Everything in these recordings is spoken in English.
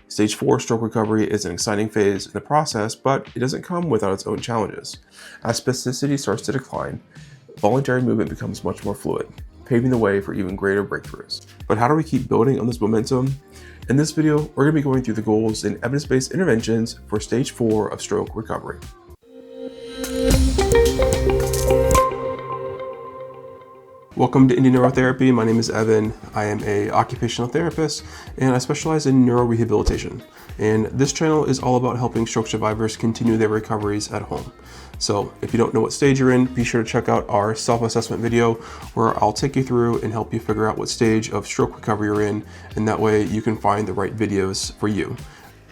Stage 4 stroke recovery is an exciting phase in the process, but it doesn't come without its own challenges. As spasticity starts to decline, voluntary movement becomes much more fluid, paving the way for even greater breakthroughs. But how do we keep building on this momentum? In this video, we're going to be going through the goals and evidence-based interventions for stage 4 of stroke recovery. Welcome to Indian Neurotherapy. My name is Evan. I am an occupational therapist and I specialize in neurorehabilitation. And this channel is all about helping stroke survivors continue their recoveries at home. So if you don't know what stage you're in, be sure to check out our self-assessment video where I'll take you through and help you figure out what stage of stroke recovery you're in, and that way you can find the right videos for you.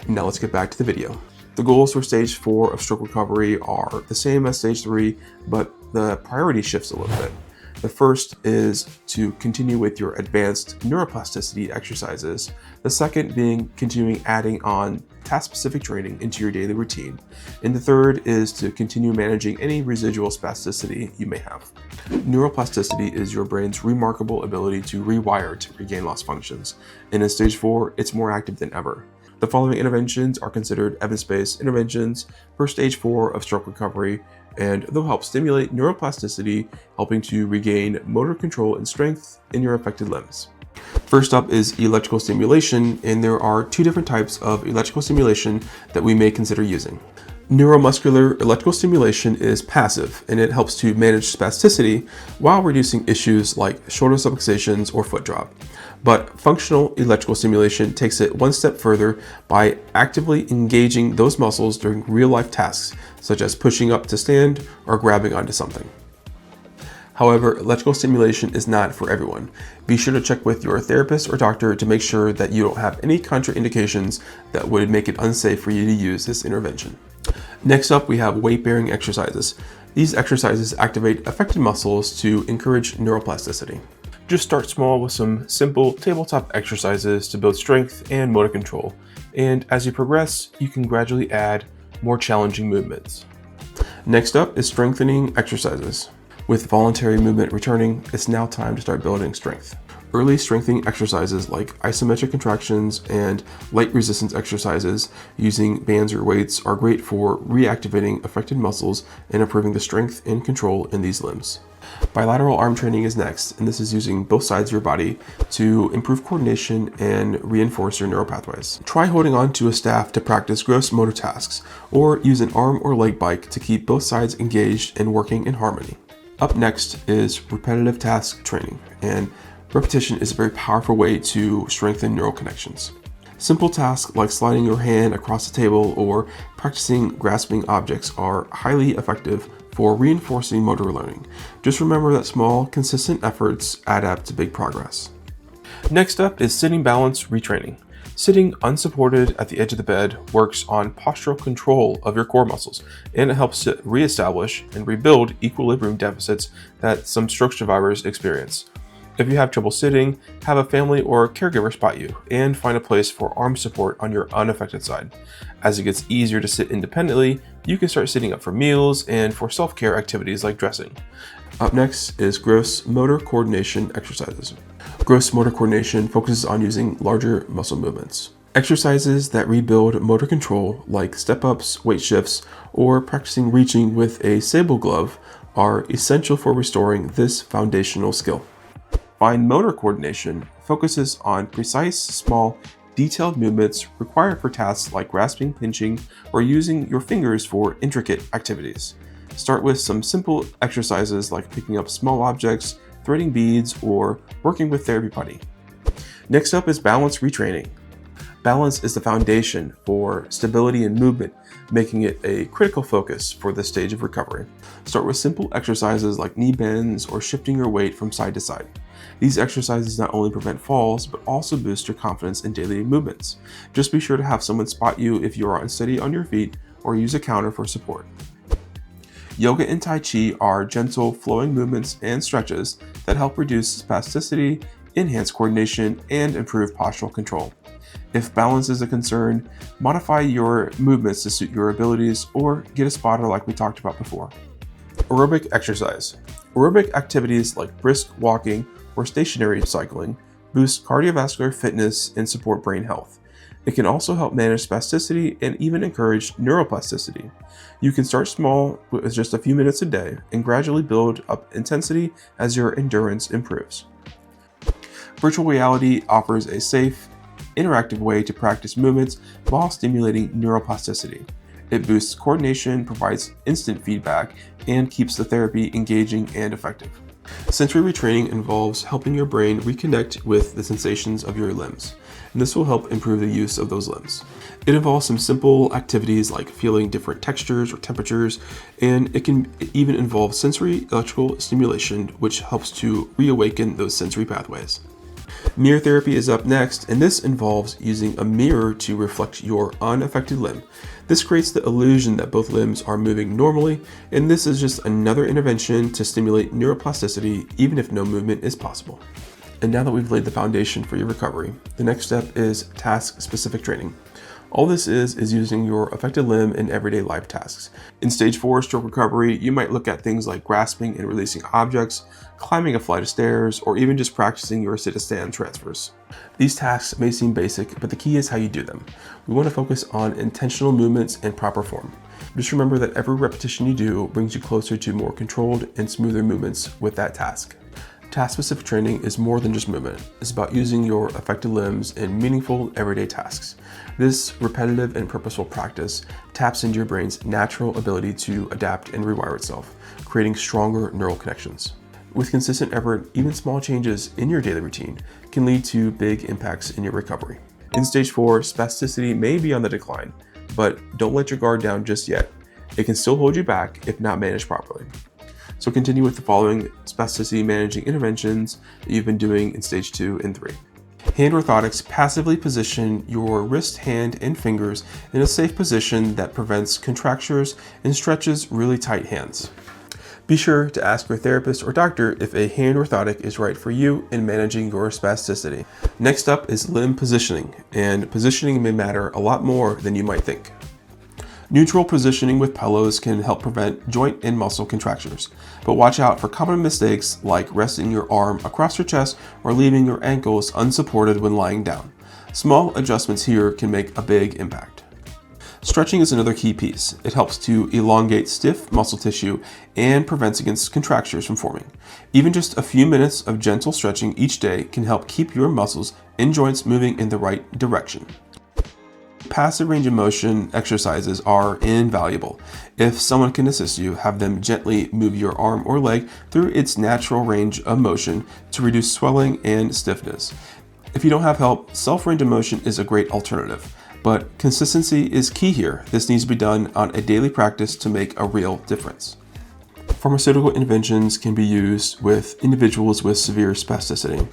Now let's get back to the video. The goals for stage 4 of stroke recovery are the same as stage 3, but the priority shifts a little bit. The first is to continue with your advanced neuroplasticity exercises. The second being continuing adding on task-specific training into your daily routine. And the third is to continue managing any residual spasticity you may have. Neuroplasticity is your brain's remarkable ability to rewire to regain lost functions. And in stage 4, it's more active than ever. The following interventions are considered evidence-based interventions for stage 4 of stroke recovery, and they'll help stimulate neuroplasticity, helping to regain motor control and strength in your affected limbs. First up is electrical stimulation, and there are two different types of electrical stimulation that we may consider using. Neuromuscular electrical stimulation is passive, and it helps to manage spasticity while reducing issues like shoulder subluxations or foot drop. But functional electrical stimulation takes it one step further by actively engaging those muscles during real-life tasks, such as pushing up to stand or grabbing onto something. However, electrical stimulation is not for everyone. Be sure to check with your therapist or doctor to make sure that you don't have any contraindications that would make it unsafe for you to use this intervention. Next up, we have weight-bearing exercises. These exercises activate affected muscles to encourage neuroplasticity. Just start small with some simple tabletop exercises to build strength and motor control. And as you progress, you can gradually add more challenging movements. Next up is strengthening exercises. With voluntary movement returning, it's now time to start building strength. Early strengthening exercises like isometric contractions and light resistance exercises using bands or weights are great for reactivating affected muscles and improving the strength and control in these limbs. Bilateral arm training is next, and this is using both sides of your body to improve coordination and reinforce your neural pathways. Try holding on to a staff to practice gross motor tasks, or use an arm or leg bike to keep both sides engaged and working in harmony. Up next is repetitive task training, and repetition is a very powerful way to strengthen neural connections. Simple tasks like sliding your hand across the table or practicing grasping objects are highly effective for reinforcing motor learning. Just remember that small, consistent efforts add up to big progress. Next up is sitting balance retraining. Sitting unsupported at the edge of the bed works on postural control of your core muscles, and it helps to reestablish and rebuild equilibrium deficits that some stroke survivors experience. If you have trouble sitting, have a family or caregiver spot you, and find a place for arm support on your unaffected side. As it gets easier to sit independently, you can start sitting up for meals and for self-care activities like dressing. Up next is gross motor coordination exercises. Gross motor coordination focuses on using larger muscle movements. Exercises that rebuild motor control, like step-ups, weight shifts, or practicing reaching with a sable glove, are essential for restoring this foundational skill. Fine motor coordination focuses on precise, small, detailed movements required for tasks like grasping, pinching, or using your fingers for intricate activities. Start with some simple exercises like picking up small objects, threading beads, or working with therapy buddy. Next up is balance retraining. Balance is the foundation for stability and movement, making it a critical focus for this stage of recovery. Start with simple exercises like knee bends or shifting your weight from side to side. These exercises not only prevent falls, but also boost your confidence in daily movements. Just be sure to have someone spot you if you are unsteady on your feet, or use a counter for support. Yoga and Tai Chi are gentle, flowing movements and stretches that help reduce spasticity, enhance coordination, and improve postural control. If balance is a concern, modify your movements to suit your abilities, or get a spotter like we talked about before. Aerobic exercise. Aerobic activities like brisk walking or stationary cycling boost cardiovascular fitness and support brain health. It can also help manage spasticity and even encourage neuroplasticity. You can start small with just a few minutes a day and gradually build up intensity as your endurance improves. Virtual reality offers a safe, interactive way to practice movements while stimulating neuroplasticity. It boosts coordination, provides instant feedback, and keeps the therapy engaging and effective. Sensory retraining involves helping your brain reconnect with the sensations of your limbs, and this will help improve the use of those limbs. It involves some simple activities like feeling different textures or temperatures, and it can even involve sensory electrical stimulation, which helps to reawaken those sensory pathways. Mirror therapy is up next, and this involves using a mirror to reflect your unaffected limb. This creates the illusion that both limbs are moving normally, and this is just another intervention to stimulate neuroplasticity even if no movement is possible. And now that we've laid the foundation for your recovery, the next step is task-specific training. All this is using your affected limb in everyday life tasks. In stage 4 stroke recovery, you might look at things like grasping and releasing objects, climbing a flight of stairs, or even just practicing your sit-to-stand transfers. These tasks may seem basic, but the key is how you do them. We want to focus on intentional movements and proper form. Just remember that every repetition you do brings you closer to more controlled and smoother movements with that task. Task-specific training is more than just movement. It's about using your affected limbs in meaningful, everyday tasks. This repetitive and purposeful practice taps into your brain's natural ability to adapt and rewire itself, creating stronger neural connections. With consistent effort, even small changes in your daily routine can lead to big impacts in your recovery. In stage 4, spasticity may be on the decline, but don't let your guard down just yet. It can still hold you back if not managed properly. So continue with the following spasticity managing interventions that you've been doing in stage 2 and 3. Hand orthotics passively position your wrist, hand, and fingers in a safe position that prevents contractures and stretches really tight hands. Be sure to ask your therapist or doctor if a hand orthotic is right for you in managing your spasticity. Next up is limb positioning, and positioning may matter a lot more than you might think. Neutral positioning with pillows can help prevent joint and muscle contractures, but watch out for common mistakes like resting your arm across your chest or leaving your ankles unsupported when lying down. Small adjustments here can make a big impact. Stretching is another key piece. It helps to elongate stiff muscle tissue and prevents against contractures from forming. Even just a few minutes of gentle stretching each day can help keep your muscles and joints moving in the right direction. Passive range of motion exercises are invaluable. If someone can assist you, have them gently move your arm or leg through its natural range of motion to reduce swelling and stiffness. If you don't have help, self-range of motion is a great alternative, but consistency is key here. This needs to be done on a daily practice to make a real difference. Pharmaceutical interventions can be used with individuals with severe spasticity.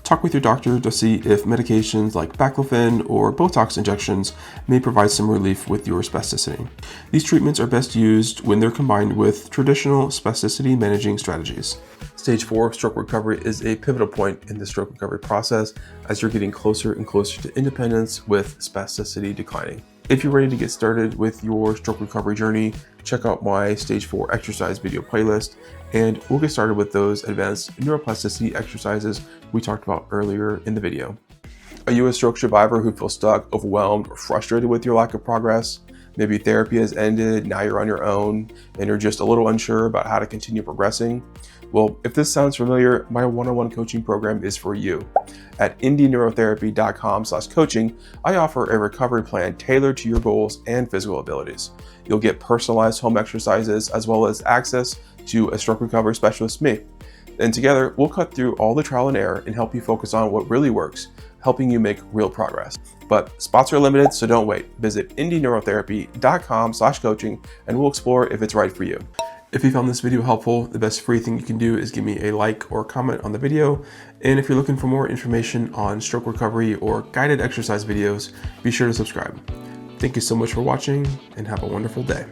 Talk with your doctor to see if medications like baclofen or Botox injections may provide some relief with your spasticity. These treatments are best used when they're combined with traditional spasticity managing strategies. Stage 4 stroke recovery is a pivotal point in the stroke recovery process as you're getting closer and closer to independence with spasticity declining. If you're ready to get started with your stroke recovery journey, check out my Stage 4 exercise video playlist, and we'll get started with those advanced neuroplasticity exercises we talked about earlier in the video. Are you a stroke survivor who feels stuck, overwhelmed, or frustrated with your lack of progress? Maybe therapy has ended, now you're on your own, and you're just a little unsure about how to continue progressing? Well, if this sounds familiar, my one-on-one coaching program is for you. At indieneurotherapy.com/coaching, I offer a recovery plan tailored to your goals and physical abilities. You'll get personalized home exercises as well as access to a stroke recovery specialist, me. And together, we'll cut through all the trial and error and help you focus on what really works, helping you make real progress. But spots are limited, so don't wait. Visit indieneurotherapy.com/coaching and we'll explore if it's right for you. If you found this video helpful, the best free thing you can do is give me a like or comment on the video. And if you're looking for more information on stroke recovery or guided exercise videos, be sure to subscribe. Thank you so much for watching and have a wonderful day.